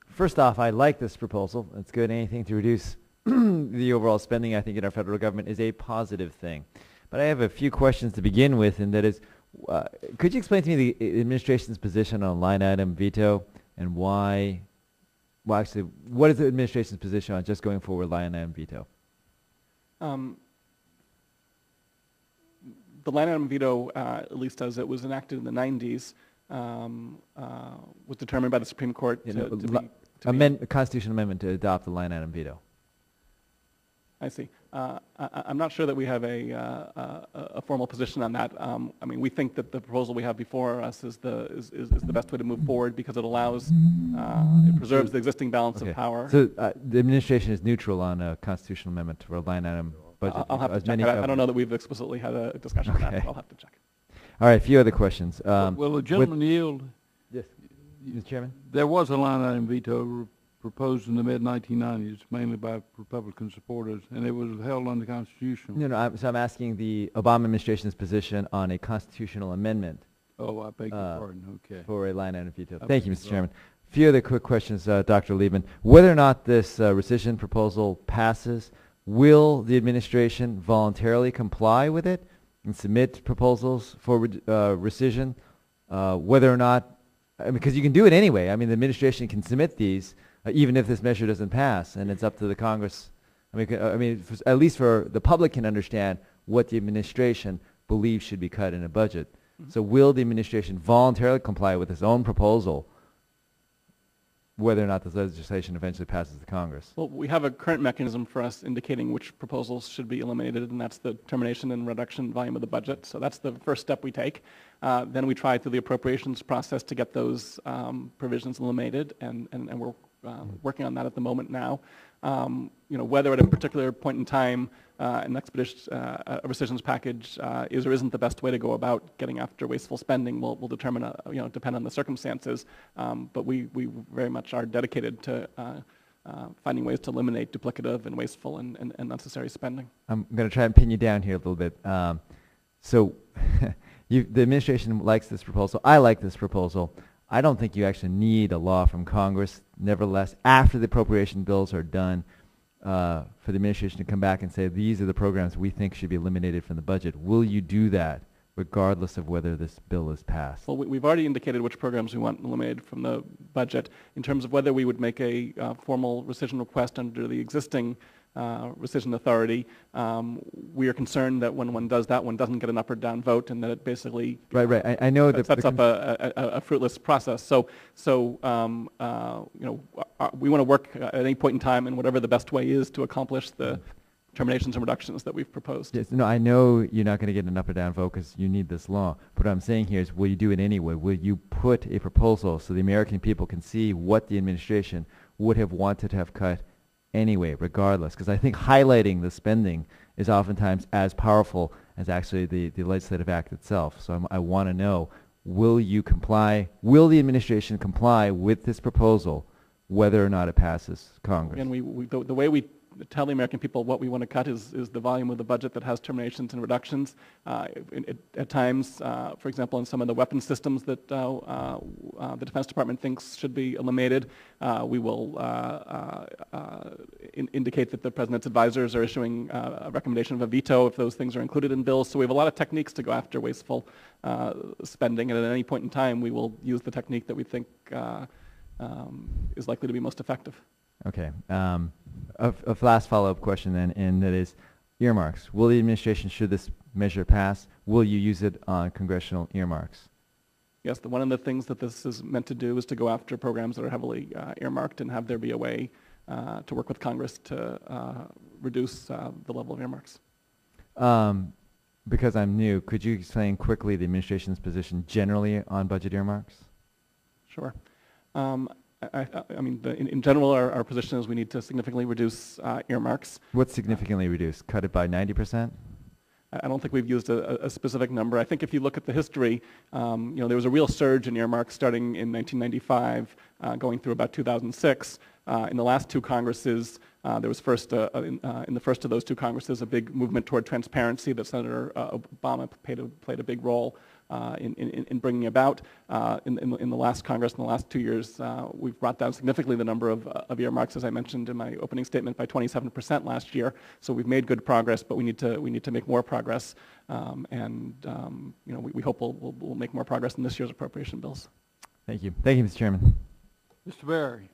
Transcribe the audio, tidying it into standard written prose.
First off, I like this proposal. It's good. Anything to reduce the overall spending, I think, in our federal government is a positive thing. But I have a few questions to begin with, and that is, could you explain to me the administration's position on line item veto and why, well, actually, what is the administration's position on just going forward line item veto? The line item veto, at least as it was enacted in the 90s, was determined by the Supreme Court a constitutional amendment to adopt the line item veto. I see. I'm not sure that we have a formal position on that. I mean, we think that the proposal we have before us is the best way to move forward because it allows, it preserves the existing balance of power. So the administration is neutral on a constitutional amendment for a line item budget. I'll have to check. I don't know that we've explicitly had a discussion on that, so I'll have to check. All right, a few other questions. Will the gentleman yield? Yes, Mr. Chairman. There was a line item veto proposed in the mid-1990s, mainly by Republican supporters, and it was held unconstitutional. No, I'm asking the Obama administration's position on a constitutional amendment. Oh, I beg your pardon. Okay. For a line item veto. Thank you, Mr. Chairman. A few other quick questions, Dr. Liebman. Whether or not this rescission proposal passes, will the administration voluntarily comply with it and submit proposals for rescission? Whether or not, I mean, because you can do it anyway. I mean, the administration can submit these even if this measure doesn't pass, and it's up to the Congress. I mean, at least for the public can understand what the administration believes should be cut in a budget. Mm-hmm. So will the administration voluntarily comply with its own proposal, whether or not this legislation eventually passes the Congress? Well, we have a current mechanism for us indicating which proposals should be eliminated, and that's the termination and reduction volume of the budget. So that's the first step we take. Then we try through the appropriations process to get those provisions eliminated, and we're working on that at the moment now. Whether at a particular point in time an expedited rescissions package is or isn't the best way to go about getting after wasteful spending will determine, depend on the circumstances. But we very much are dedicated to finding ways to eliminate duplicative and wasteful and unnecessary spending. I'm going to try and pin you down here a little bit. So the administration likes this proposal. I like this proposal. I don't think you actually need a law from Congress. Nevertheless, after the appropriation bills are done, for the administration to come back and say, these are the programs we think should be eliminated from the budget. Will you do that, regardless of whether this bill is passed? Well, we've already indicated which programs we want eliminated from the budget. In terms of whether we would make a formal rescission request under the existing rescission authority, we are concerned that when one does that, one doesn't get an up or down vote, and that it basically right. I know that sets up a fruitless process. So we want to work at any point in time in whatever the best way is to accomplish the terminations and reductions that we've proposed. Yes, no, I know you're not going to get an up or down vote because you need this law. But what I'm saying here is, will you do it anyway? Will you put a proposal so the American people can see what the administration would have wanted to have cut anyway, regardless? Because I think highlighting the spending is oftentimes as powerful as actually the legislative act itself. So I want to know, will you comply, will the administration comply with this proposal, whether or not it passes Congress? And the way we tell the American people what we want to cut is the volume of the budget that has terminations and reductions. At times, for example, in some of the weapons systems that the Defense Department thinks should be eliminated, we will indicate that the President's advisors are issuing a recommendation of a veto if those things are included in bills. So we have a lot of techniques to go after wasteful spending, and at any point in time, we will use the technique that we think is likely to be most effective. Okay. A last follow-up question then, and that is earmarks. Will the administration, should this measure pass, will you use it on congressional earmarks? Yes, one of the things that this is meant to do is to go after programs that are heavily earmarked and have there be a way to work with Congress to reduce the level of earmarks. Because I'm new, could you explain quickly the administration's position generally on budget earmarks? Sure. I mean, in general, our position is we need to significantly reduce earmarks. What's significantly reduced? Cut it by 90%? I don't think we've used a specific number. I think if you look at the history, there was a real surge in earmarks starting in 1995, going through about 2006. In the last two Congresses, there was first, in the first of those two Congresses, a big movement toward transparency that Senator Obama played a big role. in bringing about. In the last Congress, in the last 2 years, we've brought down significantly the number of earmarks, as I mentioned in my opening statement, by 27% last year. So we've made good progress, but we need to make more progress. We hope we'll make more progress in this year's appropriation bills. Thank you. Thank you, Mr. Chairman. Mr. Barry.